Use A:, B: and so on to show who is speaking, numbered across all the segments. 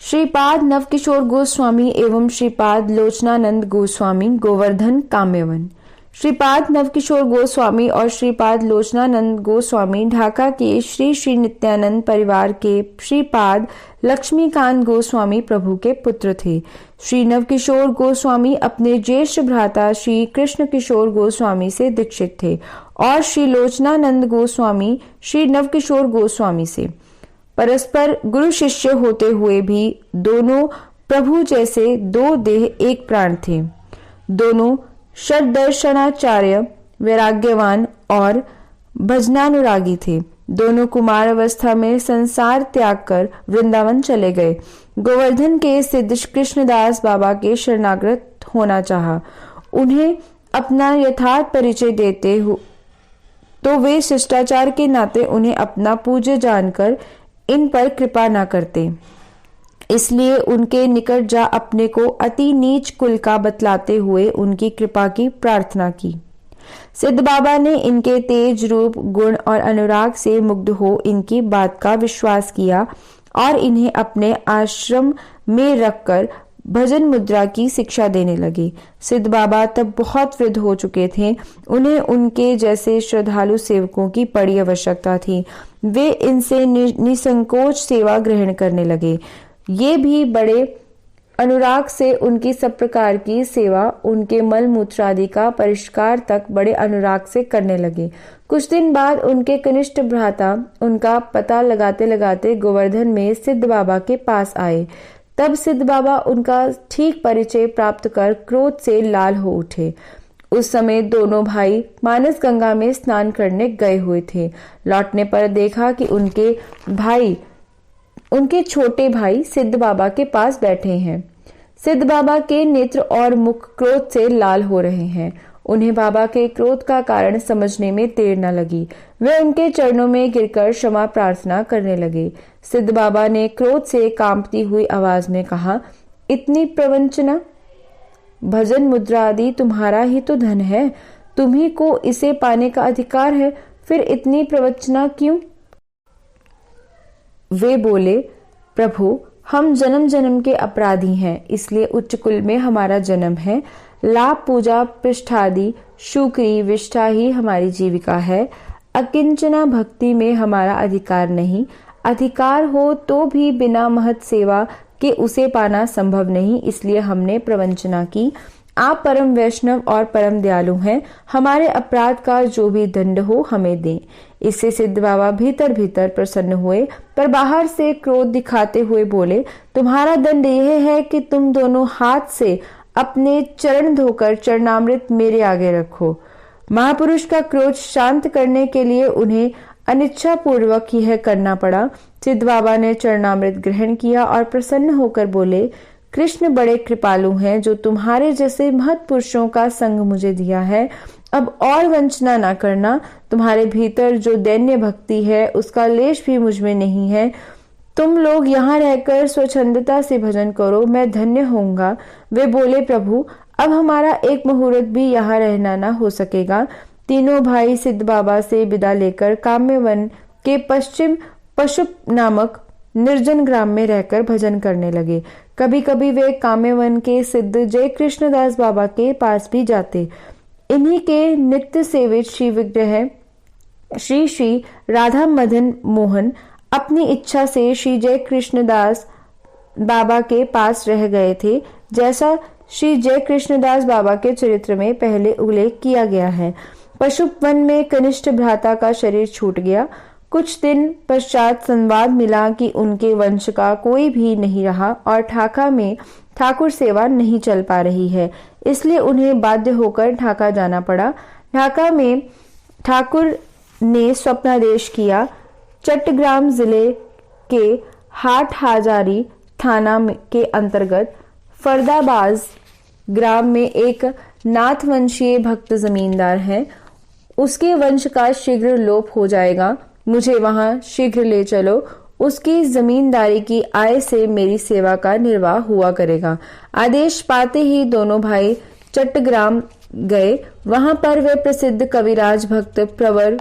A: श्रीपाद नवकिशोर गोस्वामी एवं श्रीपाद लोचनानंद गोस्वामी गोवर्धन काम्यवन। श्रीपाद नवकिशोर गोस्वामी और श्रीपाद लोचनानंद गोस्वामी ढाका के श्री श्री नित्यानंद परिवार के श्रीपाद लक्ष्मीकांत गोस्वामी प्रभु के पुत्र थे। श्री नवकिशोर गोस्वामी अपने ज्येष्ठ भ्राता श्री कृष्ण किशोर गोस्वामी से दीक्षित थे और श्री लोचनानंद गोस्वामी श्री नवकिशोर गोस्वामी से। परस्पर गुरु शिष्य होते हुए भी दोनों प्रभु जैसे दो देह एक प्राण थे। दोनों षड्दर्शनाचार्य, वैराग्यवान और भजनानुरागी थे। दोनों कुमार अवस्था में संसार त्याग कर वृंदावन चले गए। गोवर्धन के सिद्ध कृष्णदास बाबा के शरणागत होना चाहा। उन्हें अपना यथार्थ परिचय देते हो तो वे शिष्टाचार के नाते उन्हें अपना पूज्य जानकर इन पर कृपा न करते, इसलिए उनके निकट जा अपने को अति नीच कुल का बतलाते हुए उनकी कृपा की प्रार्थना की। सिद्ध बाबा ने इनके तेज रूप, गुण और अनुराग से मुग्ध हो इनकी बात का विश्वास किया और इन्हें अपने आश्रम में रखकर भजन मुद्रा की शिक्षा देने लगे। सिद्ध बाबा तब बहुत वृद्ध हो चुके थे। उन्हें उनके जैसे श्रद्धालु सेवकों की बड़ी आवश्यकता थी। वे इनसे निसंकोच सेवा ग्रहण करने लगे। ये भी बड़े अनुराग से उनकी सब प्रकार की सेवा, उनके मल मूत्र आदि का परिष्कार तक बड़े अनुराग से करने लगे। कुछ दिन बाद उनके कनिष्ठ भ्राता उनका पता लगाते लगाते गोवर्धन में सिद्ध बाबा के पास आए। तब सिद्ध बाबा उनका ठीक परिचय प्राप्त कर क्रोध से लाल हो उठे। उस समय दोनों भाई मानस गंगा में स्नान करने गए हुए थे। लौटने पर देखा कि उनके छोटे भाई सिद्ध बाबा के पास बैठे हैं। सिद्ध बाबा के नेत्र और मुख क्रोध से लाल हो रहे हैं। उन्हें बाबा के क्रोध का कारण समझने में देर न लगी। वे उनके चरणों में गिरकर क्षमा प्रार्थना करने लगे। सिद्ध बाबा ने क्रोध से कांपती हुई आवाज में कहा, इतनी प्रवंचना, भजन मुद्रा आदि तुम्हारा ही तो धन है, तुम्ही को इसे पाने का अधिकार है, फिर इतनी प्रवंचना क्यों? वे बोले, प्रभु हम जन्म जन्म के अपराधी हैं, इसलिए उच्च कुल में हमारा जन्म है। लाभ, पूजा, पृष्ठादि, शुक्री, विष्ठा ही हमारी जीविका है। अकिंचना भक्ति में हमारा अधिकार नहीं। अधिकार हो तो भी बिना महत सेवा के उसे पाना संभव नहीं, इसलिए हमने प्रवंचना की। आप परम वैष्णव और परम दयालु हैं, हमारे अपराध का जो भी दंड हो हमें दें। इससे सिद्ध बाबा भीतर भीतर प्रसन्न हुए, पर बाहर से क्रोध दिखाते हुए बोले, तुम्हारा दंड यह है कि तुम दोनों हाथ से अपने चरण धोकर चरणामृत मेरे आगे रखो। महापुरुष का क्रोध शांत करने के लिए उन्हें अनिच्छा पूर्वक यह करना पड़ा। सिद्ध बाबा ने चरणामृत ग्रहण किया और प्रसन्न होकर बोले, कृष्ण बड़े कृपालु हैं, जो तुम्हारे जैसे महत् पुरुषों का संग मुझे दिया है। अब और वंचना ना करना। तुम्हारे भीतर जो दैन्य भक्ति है उसका लेश भी मुझ में नहीं है। तुम लोग यहाँ रहकर स्वच्छंदता से भजन करो, मैं धन्य होऊंगा। वे बोले, प्रभु अब हमारा एक मुहूर्त भी यहाँ रहना न हो सकेगा। तीनों भाई सिद्ध बाबा से विदा लेकर काम्यवन के पश्चिम पशुप नामक निर्जन ग्राम में रहकर भजन करने लगे। कभी कभी वे काम्यवन के सिद्ध जय कृष्णदास बाबा के पास भी जाते। इन्हीं के नित्य सेवित श्री विग्रह श्री श्री राधा मदन मोहन अपनी इच्छा से श्री जय कृष्णदास बाबा के पास रह गए थे, जैसा श्री जय कृष्णदास बाबा के चरित्र में पहले उल्लेख किया गया है। पशुपवन में कनिष्ठ भ्राता का शरीर छूट गया। कुछ दिन पश्चात संवाद मिला कि उनके वंश का कोई भी नहीं रहा और ढाका में ठाकुर सेवा नहीं चल पा रही है, इसलिए उन्हें बाध्य होकर ढाका जाना पड़ा। ढाका में ठाकुर ने स्वप्नादेश किया। चट्टग्राम जिले के हाट हाजारी थाना के अंतर्गत फरदाबाज ग्राम में एक नाथवंशीय भक्त जमींदार हैं। उसके वंश का शीघ्र लोप हो जाएगा, मुझे वहां शीघ्र ले चलो। उसकी जमींदारी की आय से मेरी सेवा का निर्वाह हुआ करेगा। आदेश पाते ही दोनों भाई चट्टग्राम गए। वहां पर वे प्रसिद्ध कविराज भक्त प्रवर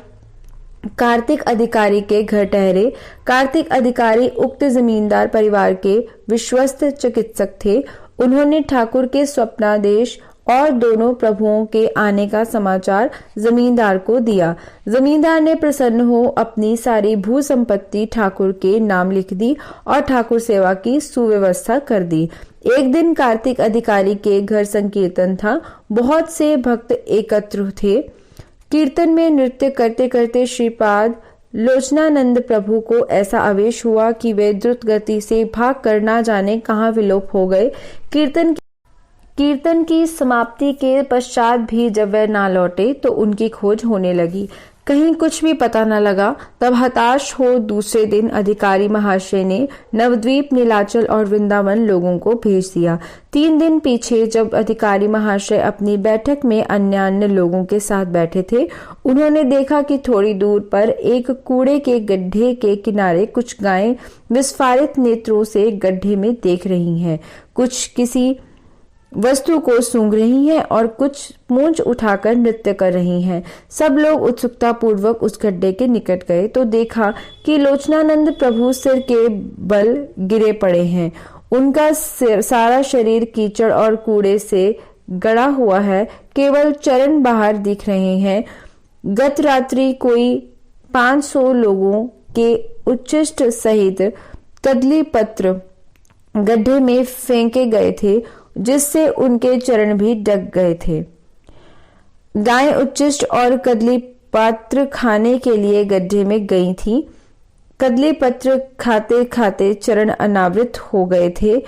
A: कार्तिक अधिकारी के घर ठहरे। कार्तिक अधिकारी उक्त जमींदार परिवार के विश्वस्त चिकित्सक थे। उन्होंने ठाकुर के स्वप्नादेश और दोनों प्रभुओं के आने का समाचार जमींदार को दिया। जमींदार ने प्रसन्न हो अपनी सारी भू संपत्ति ठाकुर के नाम लिख दी और ठाकुर सेवा की सुव्यवस्था कर दी। एक दिन कार्तिक अधिकारी के घर संकीर्तन था। बहुत से भक्त एकत्र थे। कीर्तन में नृत्य करते करते श्रीपाद लोचनानंद प्रभु को ऐसा आवेश हुआ कि वे द्रुत गति से भाग कर ना जाने कहाँ विलोप हो गए। कीर्तन की समाप्ति के पश्चात भी जब वे ना लौटे तो उनकी खोज होने लगी। कहीं कुछ भी पता न लगा। तब हताश हो दूसरे दिन अधिकारी महाशय ने नवद्वीप, नीलाचल और वृंदावन लोगों को भेज दिया। 3 दिन पीछे जब अधिकारी महाशय अपनी बैठक में अन्य लोगों के साथ बैठे थे, उन्होंने देखा कि थोड़ी दूर पर एक कूड़े के गड्ढे के किनारे कुछ गायें विस्फारित नेत्रों से गड्ढे में देख रही हैं। कुछ किसी वस्तु को सूंघ रही हैं और कुछ पूंछ उठाकर नृत्य कर रही हैं। सब लोग उत्सुकता पूर्वक उस गड्ढे के निकट गए तो देखा कि लोचनानंद प्रभु सिर के बल गिरे पड़े हैं। उनका सारा शरीर कीचड़ और कूड़े से गड़ा हुआ है। केवल चरण बाहर दिख रहे हैं। गत रात्रि कोई 500 लोगों के उच्छिष्ट सहित कदली पत्र गड्ढे में फेंके गए थे, जिससे उनके चरण भी ढक गए थे। गायें उच्छिष्ट और कदली पत्र खाने के लिए गड्ढे में गई थी। कदली पत्र खाते खाते चरण अनावृत हो गए थे।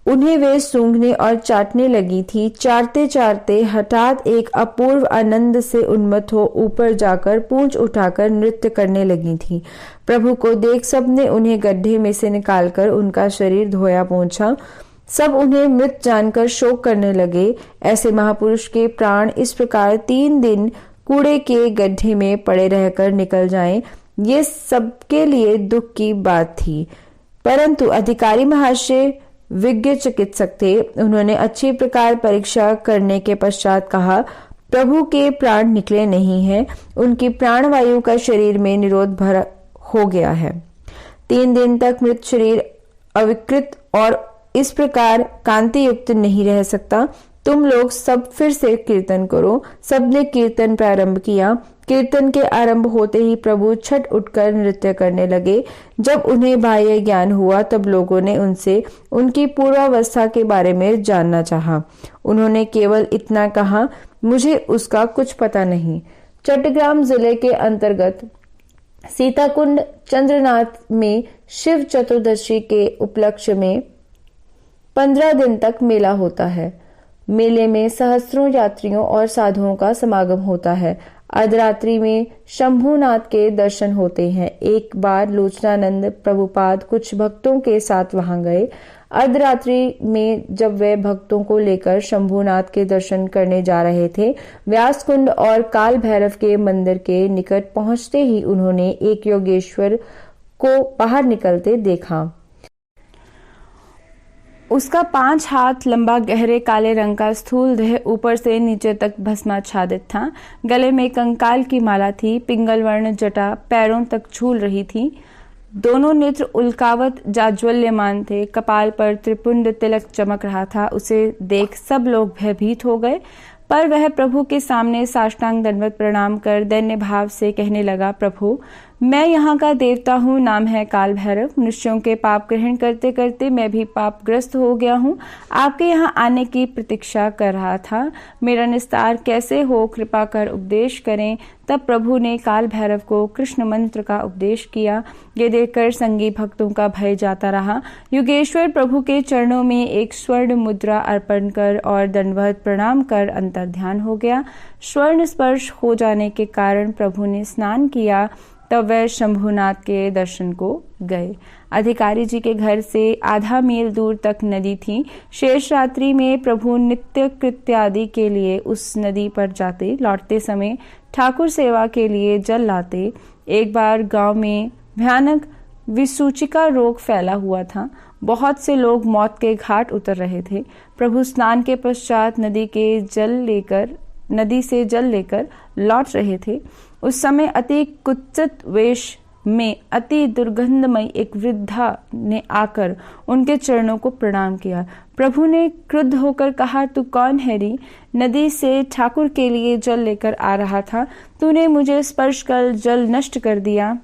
A: उन्हें वे सूंघने और चाटने लगी थी। चाटते चाटते हठात एक अपूर्व आनंद से उन्मत्त हो ऊपर जाकर पूंछ उठाकर नृत्य करने लगी थी। प्रभु को देख सबने उन्हें गड्ढे में से निकालकर उनका शरीर धोया पोंछा। सब उन्हें मृत जानकर शोक करने लगे। ऐसे महापुरुष के प्राण इस प्रकार 3 दिन कूड़े के गड्ढे में पड़े रहकर निकल जाएं, ये सबके लिए दुख की बात थी। परंतु अधिकारी महाशय विज्ञ चिकित्सक थे। उन्होंने अच्छी प्रकार परीक्षा करने के पश्चात कहा, प्रभु के प्राण निकले नहीं हैं, उनकी प्राणवायु का शरीर में निरोध भर हो गया है। 3 दिन तक मृत शरीर अविकृत और इस प्रकार कांति युक्त नहीं रह सकता। तुम लोग सब फिर से कीर्तन करो। सबने कीर्तन प्रारंभ किया। कीर्तन के आरंभ होते ही प्रभु छट उठकर नृत्य करने लगे। जब उन्हें बाह्य ज्ञान हुआ तब लोगों ने उनसे उनकी पूर्वावस्था के बारे में जानना चाहा। उन्होंने केवल इतना कहा, मुझे उसका कुछ पता नहीं। चट्टग्राम जिले के अंतर्गत सीताकुंड चंद्रनाथ में शिव चतुर्दशी के उपलक्ष्य में 15 दिन तक मेला होता है। मेले में सहस्त्रों यात्रियों और साधुओं का समागम होता है। अर्धरात्रि में शंभुनाथ के दर्शन होते हैं। एक बार लोचनानंद प्रभुपाद कुछ भक्तों के साथ वहां गए। अर्धरात्रि में जब वे भक्तों को लेकर शंभुनाथ के दर्शन करने जा रहे थे, व्यासकुंड और काल भैरव के मंदिर के निकट पहुंचते ही उन्होंने एक योगेश्वर को बाहर निकलते देखा। उसका 5 हाथ लंबा गहरे काले रंग का स्थूल देह ऊपर से नीचे तक भस्माच्छादित था। गले में कंकाल की माला थी। पिंगल वर्ण जटा पैरों तक झूल रही थी। दोनों नेत्र उल्कावत जाज्वल्यमान थे। कपाल पर त्रिपुंड तिलक चमक रहा था। उसे देख सब लोग भयभीत हो गए, पर वह प्रभु के सामने साष्टांग दंडवत प्रणाम कर दैन्य भाव से कहने लगा, प्रभु मैं यहाँ का देवता हूँ, नाम है काल भैरव। मनुष्यों के पाप ग्रहण करते करते मैं भी पापग्रस्त हो गया हूँ। आपके यहाँ आने की प्रतीक्षा कर रहा था। मेरा निस्तार कैसे हो, कृपा कर उपदेश करें। तब प्रभु ने काल भैरव को कृष्ण मंत्र का उपदेश किया। ये देखकर संगी भक्तों का भय जाता रहा। युगेश्वर प्रभु के चरणों में एक स्वर्ण मुद्रा अर्पण कर और दंडवत प्रणाम कर अंतर्ध्यान हो गया। स्वर्ण स्पर्श हो जाने के कारण प्रभु ने स्नान किया। तब वह शंभुनाथ के दर्शन को गए। अधिकारी जी के घर से आधा मील दूर तक नदी थी। शेष रात्रि में प्रभु नित्य कृत्यादि के लिए उस नदी पर जाते। लौटते समय ठाकुर सेवा के लिए जल लाते। एक बार गांव में भयानक विसूचिका रोग फैला हुआ था। बहुत से लोग मौत के घाट उतर रहे थे। प्रभु स्नान के पश्चात नदी से जल लेकर लौट रहे थे। उस समय अति कुत्सित वेश में अति दुर्गंधमयी एक वृद्धा ने आकर उनके चरणों को प्रणाम किया। प्रभु ने क्रुद्ध होकर कहा, तू कौन है री? नदी से ठाकुर के लिए जल लेकर आ रहा था, तूने मुझे स्पर्श कर जल नष्ट कर दिया।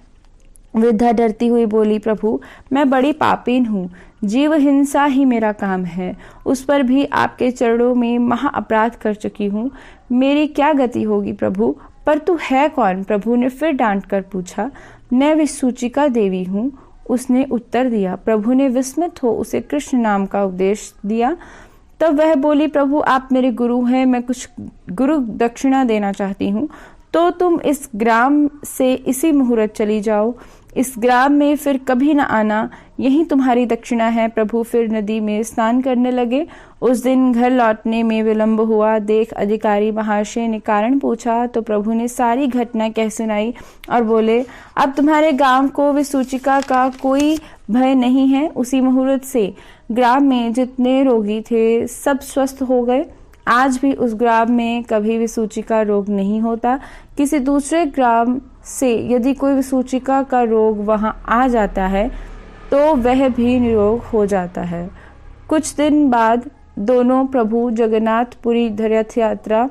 A: वृद्धा डरती हुई बोली, प्रभु मैं बड़ी पापीन हूँ, जीव हिंसा ही मेरा काम है, उस पर भी आपके चरणों में महा अपराध कर चुकी हूँ, मेरी क्या गति होगी प्रभु? पर तू है कौन? प्रभु ने फिर डांट कर पूछा। मैं विसूचिका देवी हूँ, उसने उत्तर दिया। प्रभु ने विस्मित हो उसे कृष्ण नाम का उपदेश दिया। तब वह बोली, प्रभु आप मेरे गुरु हैं, मैं कुछ गुरु दक्षिणा देना चाहती हूँ, तो तुम इस ग्राम से इसी मुहूर्त चली जाओ, इस ग्राम में फिर कभी न आना, यही तुम्हारी दक्षिणा है। प्रभु फिर नदी में स्नान करने लगे। उस दिन घर लौटने में विलंब हुआ। देख अधिकारी महाशय ने कारण पूछा तो प्रभु ने सारी घटना कह सुनाई और बोले, अब तुम्हारे गांव को विसूचिका का कोई भय नहीं है। उसी मुहूर्त से ग्राम में जितने रोगी थे सब स्वस्थ हो गए। आज भी उस ग्राम में कभी विसूचिका रोग नहीं होता। किसी दूसरे ग्राम से यदि कोई विसूचिका का रोग वहां आ जाता है तो वह भी निरोग हो जाता है। कुछ दिन बाद दोनों प्रभु जगन्नाथपुरी रथ यात्रा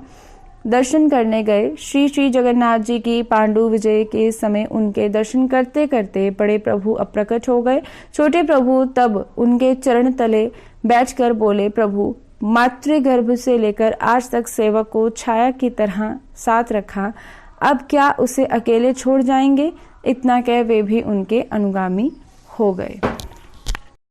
A: दर्शन करने गए। श्री श्री जगन्नाथ जी की पांडु विजय के समय उनके दर्शन करते करते बड़े प्रभु अप्रकट हो गए। छोटे प्रभु तब उनके चरण तले बैठकर बोले, प्रभु मातृगर्भ से लेकर आज तक सेवक को छाया की तरह साथ रखा, अब क्या उसे अकेले छोड़ जाएंगे? इतना कह वे भी उनके अनुगामी हो गए।